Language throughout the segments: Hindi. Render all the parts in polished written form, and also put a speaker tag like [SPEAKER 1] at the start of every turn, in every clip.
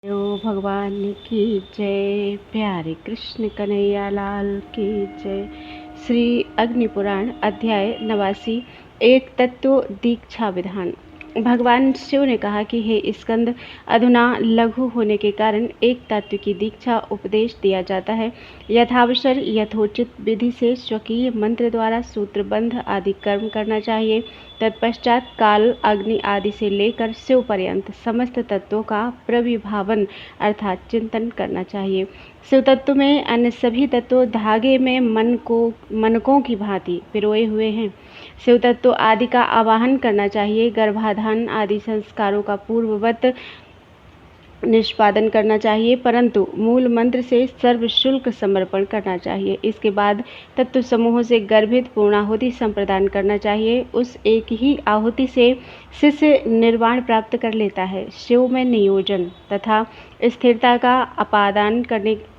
[SPEAKER 1] ओ भगवान की जय। प्यारे कृष्ण कन्हैया लाल की जय। श्री अग्नि पुराण अध्याय 89 एक तत्व दीक्षा विधान। भगवान शिव ने कहा कि हे स्कंद, अधुना लघु होने के कारण एक तत्व की दीक्षा उपदेश दिया जाता है। यथावसर यथोचित विधि से स्वकीय मंत्र द्वारा सूत्रबंध आदि कर्म करना चाहिए। तत्पश्चात काल, अग्नि आदि से लेकर शिव पर्यंत समस्त तत्वों का प्रविभावन अर्थात चिंतन करना चाहिए। शिव तत्व में अन्य सभी तत्व धागे में मनकों की भांति पिरोए हुए हैं। शिव तत्व आदि का आवाहन करना चाहिए। गर्भाधान आदि संस्कारों का पूर्ववत निष्पादन करना चाहिए, परंतु मूल मंत्र से सर्वशुल्क समर्पण करना चाहिए। इसके बाद तत्व समूहों से गर्भित पूर्णाहुति संप्रदान करना चाहिए। उस एक ही आहुति से शिष्य निर्वाण प्राप्त कर लेता है। शिव में नियोजन तथा स्थिरता का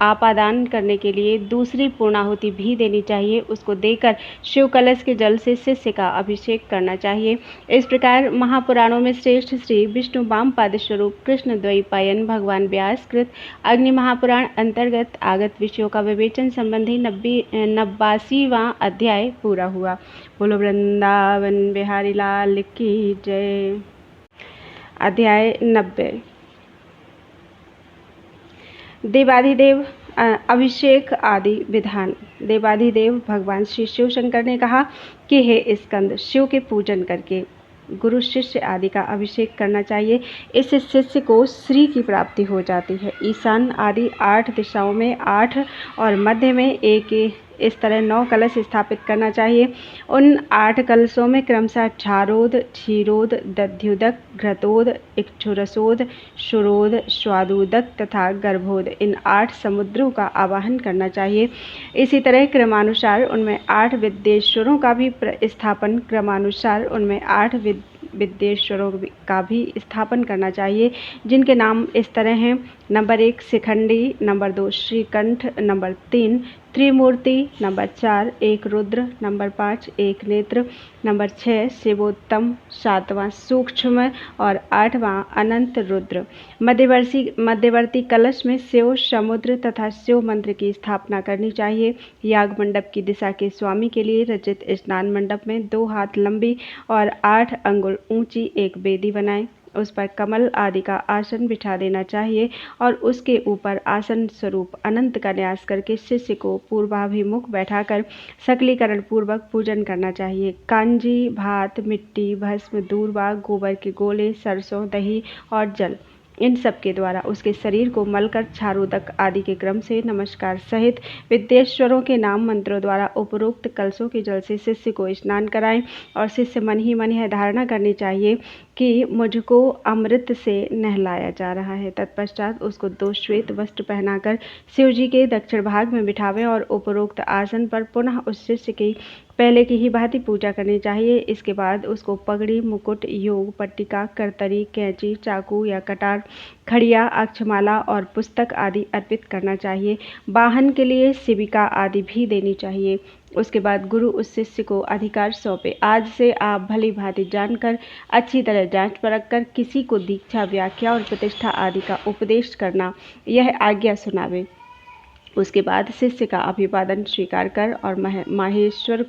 [SPEAKER 1] आपादान करने के लिए दूसरी पूर्णाहुति भी देनी चाहिए। उसको देकर शिव कलश के जल से शिष्य का अभिषेक करना चाहिए। इस प्रकार महापुराणों में श्रेष्ठ श्री विष्णु वामपाद स्वरूप कृष्ण द्वैपायन भगवान व्यास कृत अग्नि महापुराण अंतर्गत आगत विषयों का विवेचन संबंधी 89वां अध्याय पूरा हुआ। बोलो वृंदावन बिहारी लाल की जय। अध्याय 90 देवाधिदेव अभिषेक आदि विधान। देवाधिदेव भगवान श्री शिव शंकर ने कहा कि हे स्कंद, शिव के पूजन करके गुरु शिष्य आदि का अभिषेक करना चाहिए। इससे शिष्य को श्री की प्राप्ति हो जाती है। ईशान आदि 8 दिशाओं में 8 और मध्य में एक इस तरह 9 कलश स्थापित करना चाहिए। उन 8 कलशों में क्रमशः क्षारोद, क्षीरोद, दध्युदक, घृतोद, इक्षुरसोद, शुरोद, स्वादुदक तथा गर्भोद इन 8 समुद्रों का आवाहन करना चाहिए। इसी तरह क्रमानुसार उनमें 8 विद्येश्वरों का भी स्थापन क्रमानुसार उनमें 8 विद्येश्वरों का भी स्थापन करना चाहिए, जिनके नाम इस तरह हैं। Number 1 Shikhandi, number 2 Shrikanth, number 3 त्रिमूर्ति, नंबर 4 एक रुद्र, नंबर 5 एक नेत्र, नंबर 6 शिवोत्तम, 7वां सूक्ष्म और 8वां अनंत रुद्र। मध्यवर्ती कलश में शिव समुद्र तथा शिव मंत्र की स्थापना करनी चाहिए। याग मंडप की दिशा के स्वामी के लिए रचित स्नान मंडप में 2 हाथ लंबी और 8 अंगुल ऊंची एक वेदी बनाएं। उस पर कमल आदि का आसन बिठा देना चाहिए और उसके ऊपर आसन स्वरूप अनंत का न्यास करके शिष्य को पूर्वाभिमुख बैठाकर सकलीकरण पूर्वक पूजन करना चाहिए। कांजी, भात, मिट्टी, भस्म, दूर्वा, गोबर के गोले, सरसों, दही और जल इन सब के द्वारा उसके शरीर को मलकर क्षारोदक आदि के क्रम से नमस्कार सहित विद्येश्वरों के नाम मंत्रों द्वारा उपरोक्त कलशों के जल से शिष्य को स्नान कराएं और शिष्य मन ही मन यह धारणा करनी चाहिए कि मुझको अमृत से नहलाया जा रहा है। तत्पश्चात उसको 2 श्वेत वस्त्र पहनाकर शिव जी के दक्षिण भाग में बिठावें और उपरोक्त आसन पर पुनः उस शिष्य की पहले की ही भांति पूजा करनी चाहिए। इसके बाद उसको पगड़ी, मुकुट, योग, पट्टिका, करतरी, कैंची, चाकू या कटार, खड़िया, अक्षमाला और पुस्तक आदि अर्पित करना चाहिए। वाहन के लिए शिविका आदि भी देनी चाहिए। उसके बाद गुरु उस शिष्य को अधिकार सौंपे। आज से आप भली भांति जानकर अच्छी तरह जांच परख कर किसी को दीक्षा, व्याख्या और प्रतिष्ठा आदि का उपदेश करना, यह आज्ञा सुनावे। उसके बाद शिष्य का अभिवादन स्वीकार कर और महेश्वर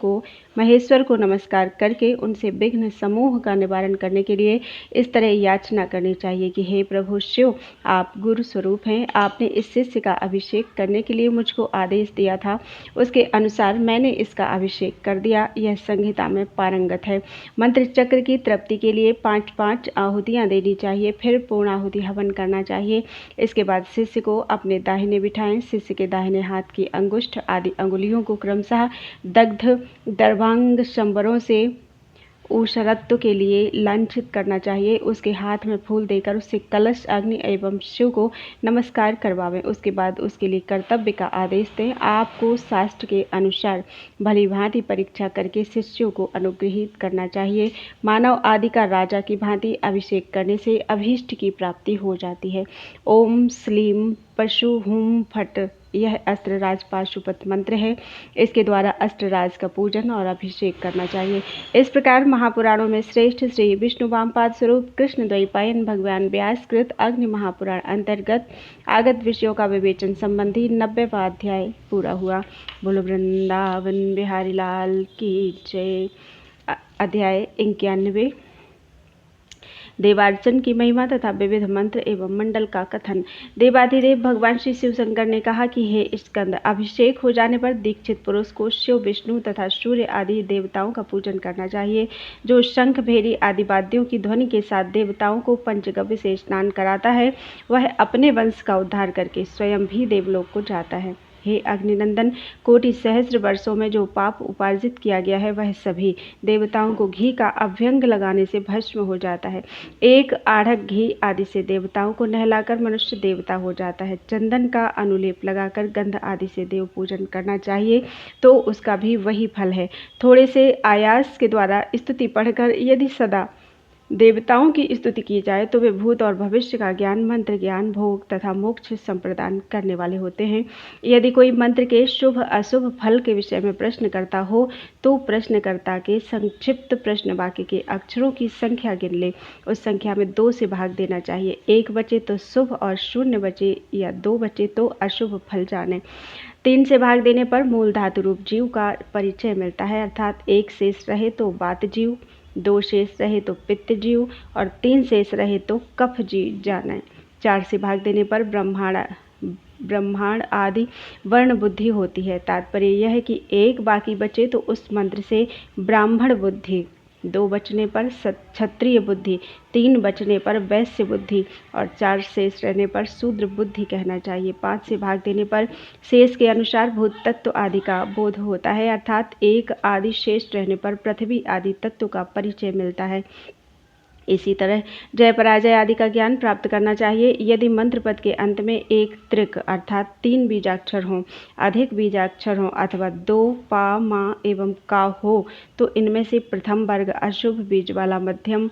[SPEAKER 1] को नमस्कार करके उनसे विघ्न समूह का निवारण करने के लिए इस तरह याचना करनी चाहिए कि हे प्रभु शिव, आप गुरु स्वरूप हैं। आपने इस शिष्य का अभिषेक करने के लिए मुझको आदेश दिया था, उसके अनुसार मैंने इसका अभिषेक कर दिया। यह संहिता में पारंगत है। मंत्र चक्र की तृप्ति के लिए 5-5 आहुतियाँ देनी चाहिए, फिर पूर्णाहुति हवन करना चाहिए। इसके बाद शिष्य को अपने दाहिने बिठाएं। शिष्य के दाहिने हाथ की अंगुष्ठ आदि अंगुलियों को क्रमशः दग्ध दर्भांग शंबरों से ऊषरत्व के लिए लांछित करना चाहिए। उसके हाथ में फूल देकर उससे कलश, अग्नि एवं शिव को नमस्कार करवावें। उसके बाद उसके लिए कर्तव्य का आदेश दें। आपको शास्त्र के अनुसार भली भांति परीक्षा करके शिष्यों को अनुग्रहित करना चाहिए। मानव आदि का राजा की भांति अभिषेक करने से अभीष्ट की प्राप्ति हो जाती है। ओम श्लीम पशु हुम फट यह अस्त्रराज पाशुपत मंत्र है। इसके द्वारा अस्त्रराज का पूजन और अभिषेक करना चाहिए। इस प्रकार महापुराणों में श्रेष्ठ श्री विष्णु वामपाद स्वरूप कृष्ण द्वैपायन भगवान व्यास कृत अग्नि महापुराण अंतर्गत आगत विषयों का विवेचन संबंधी 90वां अध्याय पूरा हुआ। बोलो वृंदावन बिहारी लाल की जय। अध्याय 91 देवार्चन की महिमा तथा विविध मंत्र एवं मंडल का कथन। देवाधिदेव भगवान श्री शिव शंकर ने कहा कि हे स्कंद, अभिषेक हो जाने पर दीक्षित पुरुष को शिव, विष्णु तथा सूर्य आदि देवताओं का पूजन करना चाहिए। जो शंख, भेरी आदि वाद्यों की ध्वनि के साथ देवताओं को पंचगव्य से स्नान कराता है, वह अपने वंश का उद्धार करके स्वयं भी देवलोक को जाता है। हे अग्निनंदन, कोटि सहस्र वर्षों में जो पाप उपार्जित किया गया है, वह सभी देवताओं को घी का अभ्यंग लगाने से भस्म हो जाता है। एक आढ़क घी आदि से देवताओं को नहलाकर मनुष्य देवता हो जाता है। चंदन का अनुलेप लगाकर गंध आदि से देव पूजन करना चाहिए तो उसका भी वही फल है। थोड़े से आयास के द्वारा स्तुति पढ़कर यदि सदा देवताओं की स्तुति की जाए तो वे भूत और भविष्य का ज्ञान, मंत्र ज्ञान, भोग तथा मोक्ष संप्रदान करने वाले होते हैं। यदि कोई मंत्र के शुभ अशुभ फल के विषय में प्रश्न करता हो तो प्रश्नकर्ता के संक्षिप्त प्रश्न वाक्य के अक्षरों की संख्या गिन ले। उस संख्या में 2 से भाग देना चाहिए। 1 बचे तो शुभ और 0 बचे या 2 बचे तो अशुभ फल जाने। 3 से भाग देने पर मूल धातु रूप जीव का परिचय मिलता है, अर्थात 1 शेष रहे तो वात जीव, 2 शेष रहे तो पित्त जीव और 3 शेष रहे तो कफ जीव जाने। 4 से भाग देने पर ब्रह्मांड आदि वर्ण बुद्धि होती है। तात्पर्य यह है कि 1 बाकी बचे तो उस मंत्र से ब्राह्मण बुद्धि, 2 बचने पर क्षत्रिय बुद्धि, 3 बचने पर वैश्य बुद्धि और 4 शेष रहने पर शूद्र बुद्धि कहना चाहिए। 5 से भाग देने पर शेष के अनुसार भूत तत्व आदि का बोध होता है, अर्थात 1 आदि शेष रहने पर पृथ्वी आदि तत्व का परिचय मिलता है। इसी तरह जय पराजय आदि का ज्ञान प्राप्त करना चाहिए। यदि मंत्र पद के अंत में 1 त्रिक अर्थात 3 बीजाक्षर हों, अधिक बीजाक्षर हों अथवा 2 पा, मा एवं का हो तो इनमें से प्रथम वर्ग अशुभ बीज वाला, मध्यम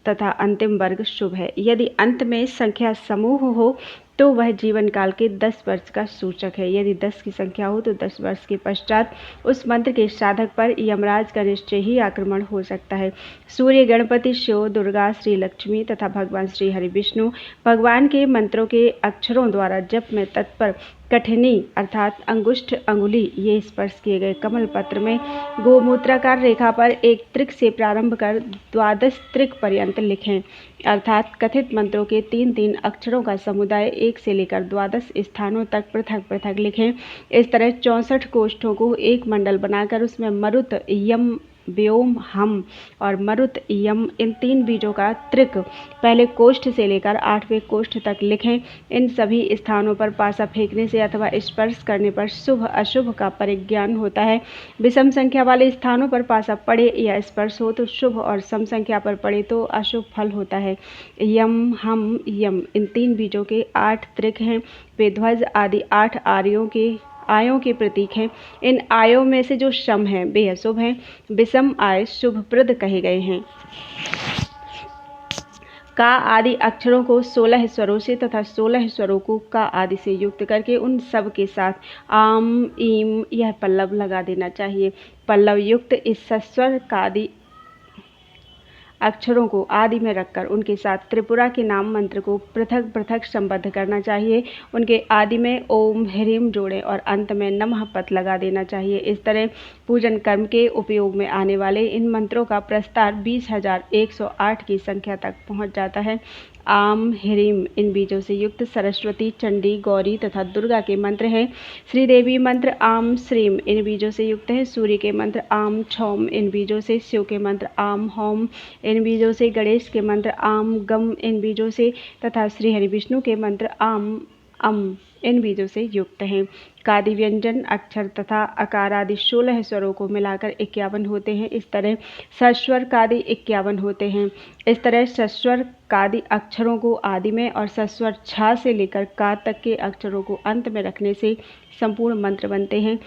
[SPEAKER 1] तथा अंतिम वर्ग शुभ है। यदि अंत में संख्या समूह हो तो वह जीवन काल के 10 वर्ष का सूचक है। यदि 10 की संख्या हो तो 10 वर्ष के पश्चात उस मंत्र के साधक पर यमराज का निश्चय ही आक्रमण हो सकता है। सूर्य, गणपति, शिव, दुर्गा, श्री लक्ष्मी तथा भगवान श्री हरि विष्णु भगवान के मंत्रों के अक्षरों द्वारा जप में तत्पर कठिनी अर्थात अंगुष्ठ अंगुली ये स्पर्श किए गए कमल पत्र में गोमूत्राकार रेखा पर 1 त्रिक से प्रारंभ कर 12 त्रिक पर्यंत लिखें, अर्थात कथित मंत्रों के 3-3 अक्षरों का समुदाय 1 से लेकर 12 स्थानों तक पृथक पृथक लिखें। इस तरह 64 कोष्ठों को एक मंडल बनाकर उसमें मरुत, यम, व्योम, हम और मरुत, यम इन 3 बीजों का त्रिक पहले कोष्ठ से लेकर 8वें कोष्ठ तक लिखें। इन सभी स्थानों पर पासा फेंकने से अथवा स्पर्श करने पर शुभ अशुभ का परिज्ञान होता है। विषम संख्या वाले स्थानों पर पासा पड़े या स्पर्श हो तो शुभ और सम संख्या पर पड़े तो अशुभ फल होता है। यम, हम, यम इन 3 बीजों के 8 त्रिक हैं। वे ध्वज आदि 8 आयों के प्रतीक हैं। इन आयों में से जो शम हैं वे अशुभ हैं, विषम आय शुभप्रद कहे गए हैं। का आदि अक्षरों को 16 स्वरों से तथा 16 स्वरों को का आदि से युक्त करके उन सब के साथ आम, ईम यह पल्लव लगा देना चाहिए। पल्लव युक्त इस सस्वर कादि अक्षरों को आदि में रखकर उनके साथ त्रिपुरा के नाम मंत्र को पृथक पृथक संबद्ध करना चाहिए। उनके आदि में ओम ह्रीम जोड़ें और अंत में नमः पद लगा देना चाहिए। इस तरह पूजन कर्म के उपयोग में आने वाले इन मंत्रों का प्रस्तार 20,108 की संख्या तक पहुंच जाता है। आम, ह्रीम इन बीजों से युक्त सरस्वती, चंडी, गौरी तथा दुर्गा के मंत्र हैं। श्रीदेवी मंत्र आम, श्रीम इन बीजों से युक्त है। सूर्य के मंत्र आम, छौम इन बीजों से, शिव के मंत्र आम, होम इन बीजों से, गणेश के मंत्र आम, गम इन बीजों से तथा श्री हरि विष्णु के मंत्र आम, अम इन बीजों से युक्त हैं। कादि व्यंजन अक्षर तथा अकार आदि 16 स्वरों को मिलाकर 51 होते हैं। इस तरह सस्वर कादि 51 होते हैं। इस तरह सस्वर कादि अक्षरों को आदि में और सस्वर छा से लेकर का तक के अक्षरों को अंत में रखने से संपूर्ण मंत्र बनते हैं।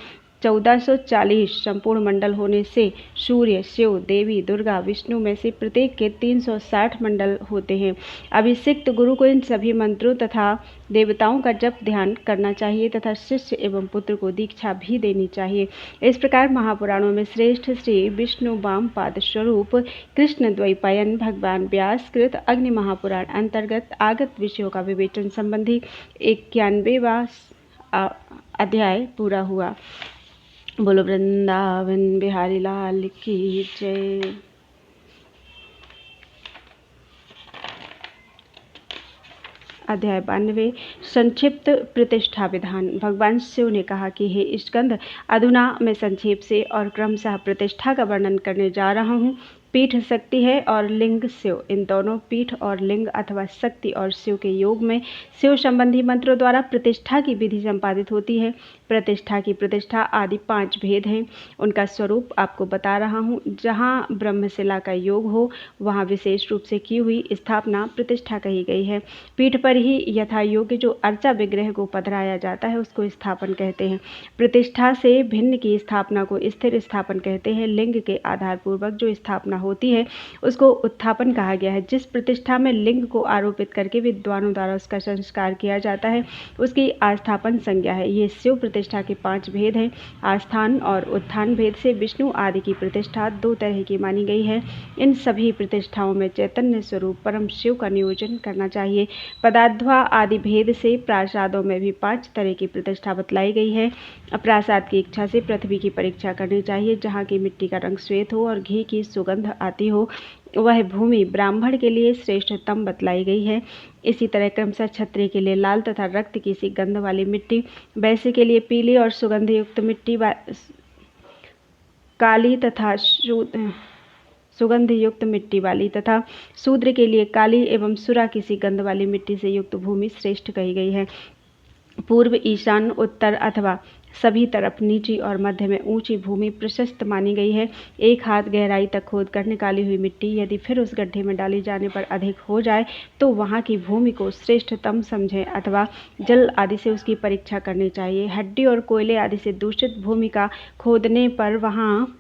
[SPEAKER 1] 1440 संपूर्ण मंडल होने से सूर्य, शिव, देवी, दुर्गा, विष्णु में से प्रत्येक के 360 मंडल होते हैं। अभिषिक्त गुरु को इन सभी मंत्रों तथा देवताओं का जप ध्यान करना चाहिए तथा शिष्य एवं पुत्र को दीक्षा भी देनी चाहिए। इस प्रकार महापुराणों में श्रेष्ठ श्री विष्णु वामपाद स्वरूप कृष्ण द्वैपायन भगवान व्यास कृत अग्नि महापुराण अंतर्गत आगत विषयों का विवेचन संबंधी 91वां अध्याय पूरा हुआ। बोलो वृंदावन बिहारी लाल की जय। अध्याय 92 संक्षिप्त प्रतिष्ठा विधान। भगवान शिव ने कहा कि हे स्कंद, अधुना मैं संक्षेप से और क्रमशः प्रतिष्ठा का वर्णन करने जा रहा हूँ। पीठ शक्ति है और लिंग शिव, इन दोनों पीठ और लिंग अथवा शक्ति और शिव के योग में शिव संबंधी मंत्रों द्वारा प्रतिष्ठा की विधि संपादित होती है। प्रतिष्ठा की प्रतिष्ठा आदि 5 भेद हैं। उनका स्वरूप आपको बता रहा हूँ। जहाँ ब्रह्मशिला का योग हो वहाँ विशेष रूप से की हुई स्थापना प्रतिष्ठा कही गई है। पीठ पर ही यथा योग्य जो अर्चा विग्रह को पधराया जाता है उसको स्थापन कहते हैं। प्रतिष्ठा से भिन्न की स्थापना को स्थिर स्थापन कहते हैं। लिंग के आधार पूर्वक जो स्थापना होती है उसको उत्थापन कहा गया है। जिस प्रतिष्ठा में लिंग को आरोपित करके विद्वानों द्वारा उसका संस्कार किया जाता है उसकी आस्थापन संज्ञा है। ये शिव प्रतिष्ठा के 5 भेद हैं। आस्थान और उत्थान भेद से विष्णु आदि की प्रतिष्ठा 2 तरह की मानी गई है। इन सभी प्रतिष्ठाओं में चैतन्य स्वरूप परम शिव का नियोजन करना चाहिए। पदाध्वा आदि भेद से प्रासादों में भी 5 तरह की प्रतिष्ठा बतलाई गई है। प्रासाद की इच्छा से पृथ्वी की परीक्षा करनी चाहिए। जहाँ की मिट्टी का रंग श्वेत हो और घी की सुगंध आती हो वह भूमि ब्राह्मण के लिए श्रेष्ठतम बतलाई गई है। इसी तरह क्रमशः क्षत्रिय के लिए लाल तथा रक्त की सी गंध वाली मिट्टी, वैश्य के लिए पीली और सुगंध युक्त मिट्टी काली तथा सुगंध युक्त मिट्टी वाली तथा शूद्र के लिए काली एवं सुरा किसी गंध वाली मिट्टी से युक्त भूमि श्रेष्ठ कही गई है। पूर्व, ईशान, उत्तर अथवा सभी तरफ नीची और मध्य में ऊंची भूमि प्रशस्त मानी गई है। 1 हाथ गहराई तक खोद कर निकाली हुई मिट्टी यदि फिर उस गड्ढे में डाली जाने पर अधिक हो जाए तो वहाँ की भूमि को श्रेष्ठतम समझें अथवा जल आदि से उसकी परीक्षा करनी चाहिए। हड्डी और कोयले आदि से दूषित भूमि का खोदने पर वहाँ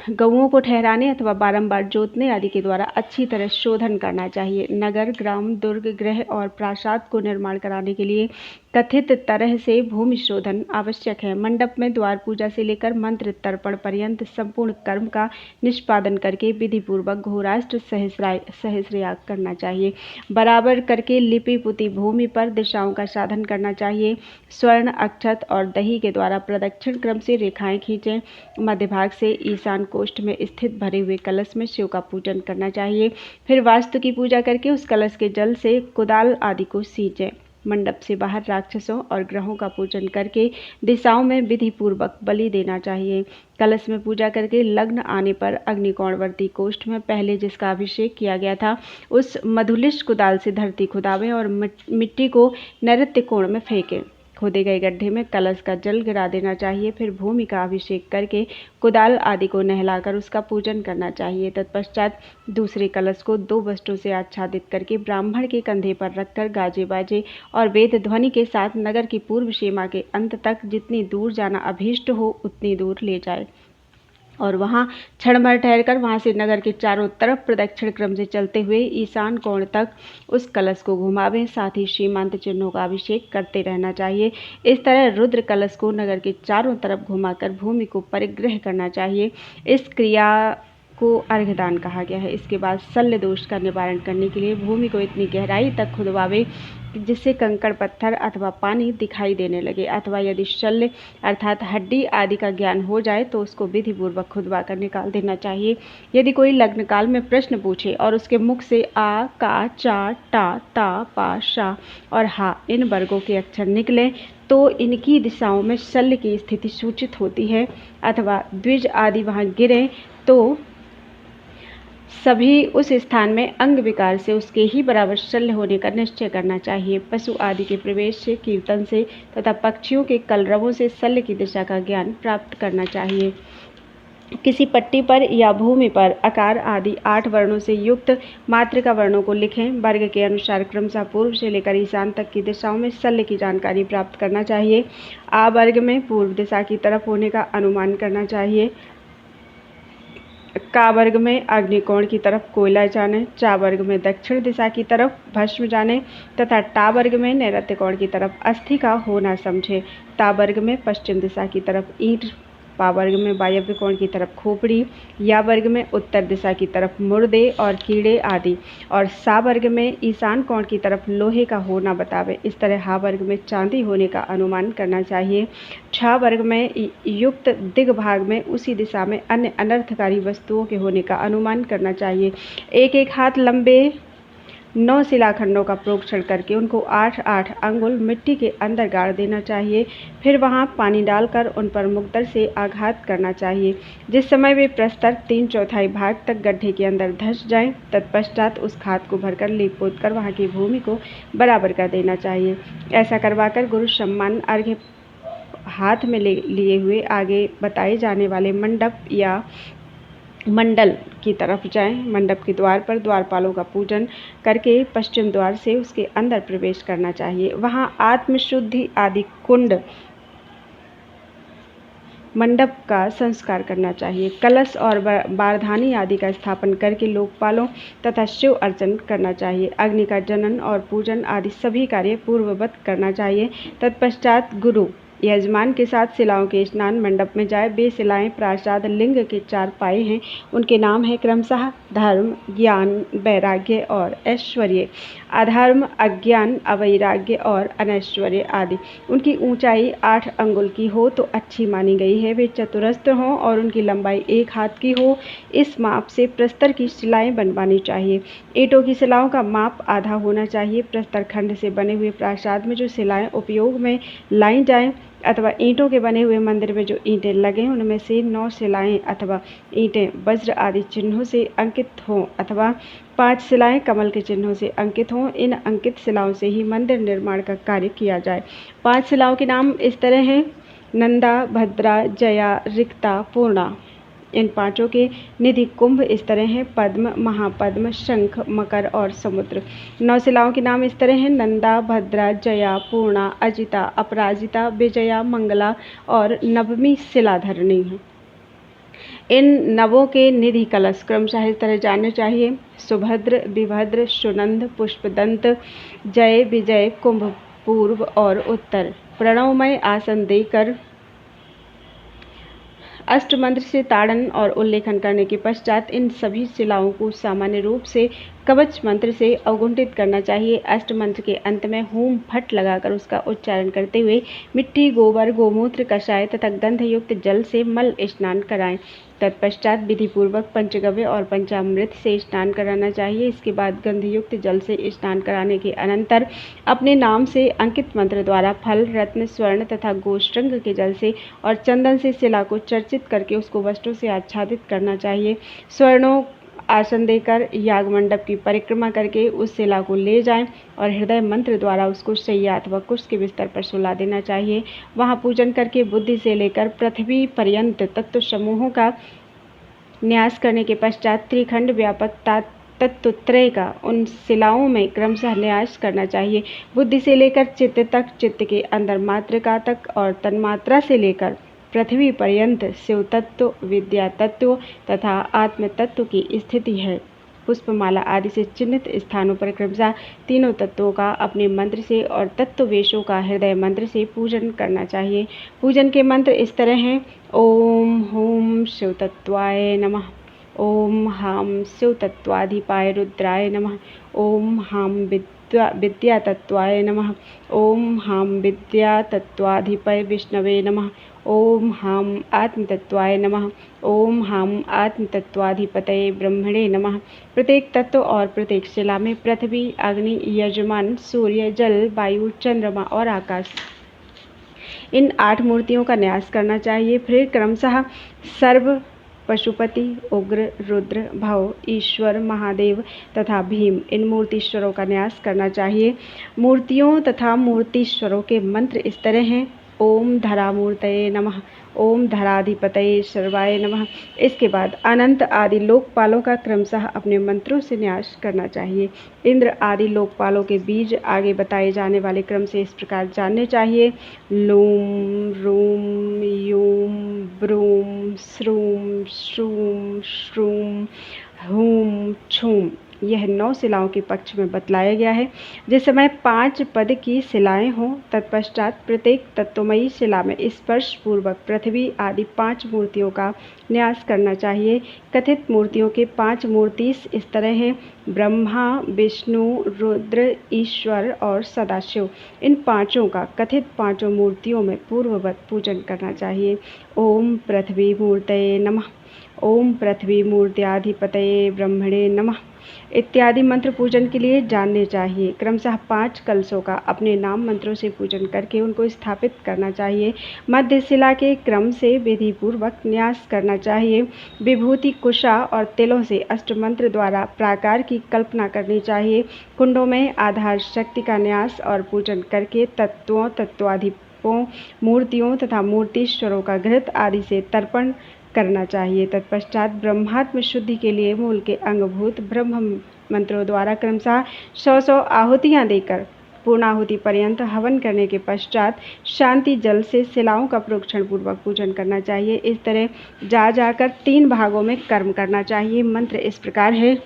[SPEAKER 1] गऊओं को ठहराने अथवा बारंबार जोतने आदि के द्वारा अच्छी तरह शोधन करना चाहिए। नगर, ग्राम, दुर्ग, गृह और प्रासाद को निर्माण कराने के लिए कथित तरह से भूमि शोधन आवश्यक है। मंडप में द्वार पूजा से लेकर मंत्र तर्पण पर्यंत संपूर्ण कर्म का निष्पादन करके विधि पूर्वक घोराष्ट्र सहस्रयाग करना चाहिए। बराबर करके लिपि पुती भूमि पर दिशाओं का साधन करना चाहिए। स्वर्ण, अक्षत और दही के द्वारा प्रदक्षिण क्रम से रेखाएं खींचें। मध्य भाग से ईशान कोष्ठ में स्थित भरे हुए कलश में शिव का पूजन करना चाहिए। फिर वास्तु की पूजा करके उस कलश के जल से कुदाल आदि को सींचें। मंडप से बाहर राक्षसों और ग्रहों का पूजन करके दिशाओं में विधि पूर्वक बलि देना चाहिए। कलश में पूजा करके लग्न आने पर अग्निकोणवर्ती कोष्ठ में पहले जिसका अभिषेक किया गया था उस मधुलिश कुदाल से धरती खुदावें और मिट्टी को नैऋत्य कोण में फेंकें। खोदे गए गड्ढे में कलश का जल गिरा देना चाहिए। फिर भूमि का अभिषेक करके कुदाल आदि को नहलाकर उसका पूजन करना चाहिए। तत्पश्चात दूसरे कलश को 2 वस्त्रों से आच्छादित करके ब्राह्मण के कंधे पर रखकर गाजे बाजे और वेद ध्वनि के साथ नगर की पूर्व सीमा के अंत तक जितनी दूर जाना अभीष्ट हो उतनी दूर ले जाए और वहाँ क्षण भर ठहरकर वहाँ से नगर के चारों तरफ प्रदक्षिण क्रम से चलते हुए ईशान कोण तक उस कलश को घुमावें। साथ ही सीमांत चिन्हों का अभिषेक करते रहना चाहिए। इस तरह रुद्र कलश को नगर के चारों तरफ घुमाकर भूमि को परिग्रह करना चाहिए। इस क्रिया को अर्घदान कहा गया है। इसके बाद शल्य दोष का निवारण करने के लिए भूमि को इतनी गहराई तक खुदवावे जिससे कंकड़, पत्थर अथवा पानी दिखाई देने लगे, अथवा यदि शल्य अर्थात हड्डी आदि का ज्ञान हो जाए तो उसको विधि पूर्वक खुदवा कर निकाल देना चाहिए। यदि कोई लग्न काल में प्रश्न पूछे और उसके मुख से आ, का, चा, टा, ता, पा, शा और हा इन वर्गों के अक्षर निकले तो इनकी दिशाओं में शल्य की स्थिति सूचित होती है, अथवा द्विज आदि वहाँ गिरे तो सभी उस स्थान में अंग विकार से उसके ही बराबर शल्य होने का निश्चय करना चाहिए। पशु आदि के प्रवेश से, कीर्तन से तथा पक्षियों के कलरवों से शल्य की दिशा का ज्ञान प्राप्त करना चाहिए। किसी पट्टी पर या भूमि पर आकार आदि 8 वर्णों से युक्त मातृका वर्णों को लिखें। वर्ग के अनुसार क्रमशः पूर्व से लेकर ईशान तक की दिशाओं में शल्य की जानकारी प्राप्त करना चाहिए। आ वर्ग में पूर्व दिशा की तरफ होने का अनुमान करना चाहिए। का वर्ग में अग्निकोण की तरफ कोयला जाने, चा वर्ग में दक्षिण दिशा की तरफ भस्म जाने तथा टा वर्ग में नैऋत्य कोण की तरफ अस्थि का होना समझे। ता वर्ग में पश्चिम दिशा की तरफ ईंट, पा वर्ग में वायव्य कोण की तरफ खोपड़ी, या वर्ग में उत्तर दिशा की तरफ मुर्दे और कीड़े आदि, और सा वर्ग में ईशान कोण की तरफ लोहे का होना बतावे। इस तरह हा वर्ग में चांदी होने का अनुमान करना चाहिए। छा वर्ग में युक्त दिग्भाग में उसी दिशा में अन्य अनर्थकारी वस्तुओं के होने का अनुमान करना चाहिए। एक एक हाथ लंबे 9 शिलाखंडों का प्रोक्षण करके उनको 8-8 अंगुल मिट्टी के अंदर गाड़ देना चाहिए। फिर वहां पानी डालकर उन पर मुक्तर से आघात करना चाहिए। जिस समय वे प्रस्तर 3/4 भाग तक गड्ढे के अंदर धंस जाएं, तत्पश्चात उस खाद को भरकर लीप पोत कर वहां की भूमि को बराबर कर देना चाहिए। ऐसा करवाकर गुरु सम्मान अर्घ्य हाथ में लिए हुए आगे बताए जाने वाले मंडप या मंडल की तरफ जाएं। मंडप के द्वार पर द्वारपालों का पूजन करके पश्चिम द्वार से उसके अंदर प्रवेश करना चाहिए। वहां आत्मशुद्धि आदि कुंड मंडप का संस्कार करना चाहिए। कलश और बारधानी आदि का स्थापन करके लोकपालों तथा शिव अर्चन करना चाहिए। अग्नि का जनन और पूजन आदि सभी कार्य पूर्ववत करना चाहिए। तत्पश्चात गुरु यजमान के साथ शिलाओं के स्नान मंडप में जाए। वे शिलाएं प्रासाद लिंग के 4 पाए हैं। उनके नाम है क्रमशः धर्म, ज्ञान, वैराग्य और ऐश्वर्य। अधर्म, अज्ञान, अवैराग्य और अनैश्वर्य आदि। उनकी ऊंचाई 8 अंगुल की हो तो अच्छी मानी गई है। वे चतुरस्र हों और उनकी लंबाई 1 हाथ की हो। इस माप से प्रस्तर की शिलाएं बनवानी चाहिए। ईंटों की शिलाओं का माप आधा होना चाहिए। प्रस्तर खंड से बने हुए प्रासाद में जो शिलाएं उपयोग में लाई जाएं अथवा ईंटों के बने हुए मंदिर में जो ईंटें लगे उनमें से 9 शिलाएं अथवा ईंटें वज्र आदि चिन्हों से अंकित हों अथवा 5 शिलाएं कमल के चिन्हों से अंकित हों। इन अंकित शिलाओं से ही मंदिर निर्माण का कार्य किया जाए। 5 शिलाओं के नाम इस तरह हैं: नंदा, भद्रा, जया, रिक्ता, पूर्णा। इन 5 के निधि कुंभ इस तरह हैं: पद्म, महापद्म, शंख, मकर और समुद्र। 9 शिलाओं के नाम इस तरह हैं: नंदा, भद्रा, जया, पूर्णा, अजिता, अपराजिता, विजया, मंगला और नवमी शिलाधरणी है। इन नवों के निधि कलश क्रमशः इस तरह जानने चाहिए: सुभद्र, विभद्र, सुनंद, पुष्पदंत, जय, विजय, कुंभ पूर्व और उत्तर। प्रणवमय आसन देकर अष्टमंत्र से ताड़न और उल्लेखन करने के पश्चात इन सभी शिलाओं को सामान्य रूप से कवच मंत्र से अवगुंठित करना चाहिए। अष्टमंत्र के अंत में होम फट लगाकर उसका उच्चारण करते हुए मिट्टी, गोबर, गोमूत्र, कषाय तथा गंधयुक्त जल से मल स्नान कराएं। तत्पश्चात विधि पूर्वक पंचगव्य और पंचामृत से स्नान कराना चाहिए। इसके बाद गंधयुक्त जल से स्नान कराने के अनंतर अपने नाम से अंकित मंत्र द्वारा फल, रत्न, स्वर्ण तथा गोश्रंग के जल से और चंदन से शिला को चर्चित करके उसको वस्त्रों से आच्छादित करना चाहिए। स्वर्णों आसन देकर याग मंडप की परिक्रमा करके उस शिला को ले जाएं और हृदय मंत्र द्वारा उसको शैया अथवा कुश के बिस्तर पर सुला देना चाहिए। वहां पूजन करके बुद्धि से लेकर पृथ्वी पर्यंत तत्व समूहों का न्यास करने के पश्चात त्रिखंड व्यापक तत्वत्रय का उन शिलाओं में क्रमशः न्यास करना चाहिए। बुद्धि से लेकर चित्त तक, चित्त के अंदर मात्रिका तक और तन्मात्रा से लेकर पृथ्वी पर्यंत शिव तत्व, विद्या तत्व तथा आत्म तत्व की स्थिति है। पुष्पमाला आदि से चिन्हित स्थानों पर क्रमशः तीनों तत्वों का अपने मंत्र से और तत्ववेशों का हृदय मंत्र से पूजन करना चाहिए। पूजन के मंत्र इस तरह हैं: ओम हूम शिव तत्वाय नमः, ओम हाम शिव तत्वाधिपाय रुद्राय नमः, ओम हाम विद्या तत्वाय नमः, ओम हाम विद्या तत्वाधिपय विष्णवे नमः, ओम हाम आत्म तत्वाय नमः, ओम हाम आत्म तत्वाधिपतये ब्रह्मणे नमः। प्रत्येक तत्व और प्रत्येक शिला में पृथ्वी, अग्नि, यजमान, सूर्य, जल, वायु, चंद्रमा और आकाश, इन 8 मूर्तियों का न्यास करना चाहिए। फिर क्रमशः सर्व, पशुपति, उग्र, रुद्र, भव, ईश्वर, महादेव तथा भीम, इन मूर्तीश्वरों का न्यास करना चाहिए। मूर्तियों तथा मूर्तीश्वरों के मंत्र इस तरह हैं: ओम धरामूर्तये नमः, ओम धराधिपतये सर्वाय नमः। इसके बाद अनंत आदि लोकपालों का क्रमशः अपने मंत्रों से न्यास करना चाहिए। इंद्र आदि लोकपालों के बीज आगे बताए जाने वाले क्रम से इस प्रकार जानने चाहिए। लूम रूम यूम ब्रूम श्रूम श्रूम श्रूम हूम छूम। यह 9 शिलाओं के पक्ष में बतलाया गया है। जिस समय 5 पद की शिलाएं हों, तत्पश्चात प्रत्येक तत्वमयी शिला में स्पर्श पूर्वक पृथ्वी आदि 5 मूर्तियों का न्यास करना चाहिए। कथित मूर्तियों के 5 मूर्ति इस तरह हैं: ब्रह्मा, विष्णु, रुद्र, ईश्वर और सदाशिव। इन पांचों का कथित 5 मूर्तियों में पूर्ववत पूजन करना चाहिए। ओम पृथ्वी मूर्तये नमः, ओम पृथ्वी मूर्त्याधिपतये ब्रह्मणे नमः इत्यादि मंत्र पूजन के लिए जानने चाहिए। क्रमशः 5 कलशों का अपने नाम मंत्रों से पूजन करके उनको स्थापित करना चाहिए। मध्य शिला के क्रम से विधि पूर्वक न्यास करना चाहिए। विभूति, कुशा और तिलों से अष्टमंत्र द्वारा प्राकार की कल्पना करनी चाहिए। कुंडों में आधार शक्ति का न्यास और पूजन करके तत्वों, तत्वाधिपों, मूर्तियों तथा मूर्तीश्वरों का घृत आदि से तर्पण करना चाहिए। तत्पश्चात ब्रह्मात्म शुद्धि के लिए मूल के अंगभूत ब्रह्म मंत्रों द्वारा क्रमशः 100 आहुतियां देकर पूर्णाहुति पर्यंत हवन करने के पश्चात शांति जल से शिलाओं का प्रोक्षण पूर्वक पूजन करना चाहिए। इस तरह जा जाकर 3 भागों में कर्म करना चाहिए। मंत्र इस प्रकार है: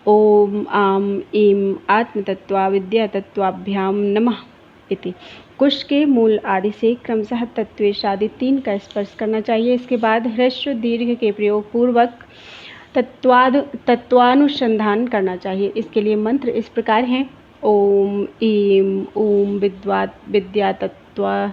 [SPEAKER 1] ओम आम ईम आत्मतत्वा विद्या तत्वाभ्याम नमः इति। कुश के मूल आदि से क्रमशः तत्वेश आदि 3 का स्पर्श करना चाहिए। इसके बाद ह्रस्व दीर्घ के प्रयोग पूर्वक तत्वानुसंधान करना चाहिए। इसके लिए मंत्र इस प्रकार हैं: ओम ईम ऊम विद्या तत्वा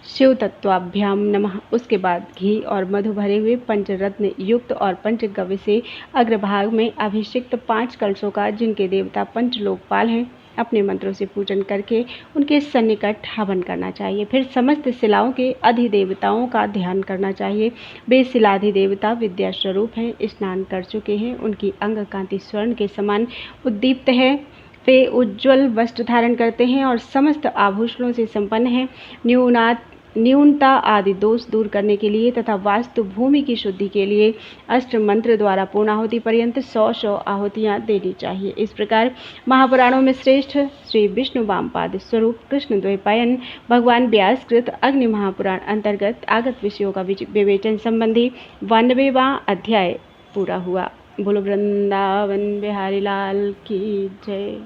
[SPEAKER 1] शिव तत्वाभ्याम नमः। उसके बाद घी और मधु भरे हुए पंचरत्न युक्त और पंचगव्य से अग्रभाग में अभिषिक्त 5 कलशों का, जिनके देवता पंचलोकपाल हैं, अपने मंत्रों से पूजन करके उनके सन्निकट हवन करना चाहिए। फिर समस्त शिलाओं के अधिदेवताओं का ध्यान करना चाहिए। वे शिलाधिदेवता विद्या स्वरूप हैं, स्नान कर चुके हैं, उनकी अंग कांति स्वर्ण के समान उद्दीप्त है। वे उज्ज्वल वस्त्र धारण करते हैं और समस्त आभूषणों से संपन्न हैं। न्यूनता आदि दोष दूर करने के लिए तथा वास्तु भूमि की शुद्धि के लिए अष्ट मंत्र द्वारा पूर्णाहुति पर्यंत 100 आहुतियां देनी चाहिए। इस प्रकार महापुराणों में श्रेष्ठ श्री विष्णु वामपाद स्वरूप कृष्ण द्वैपायन भगवान व्यास कृत अग्नि महापुराण अंतर्गत आगत विषयों का विवेचन संबंधी 92वां अध्याय पूरा हुआ। बोलो वृंदावन बिहारी लाल की जय।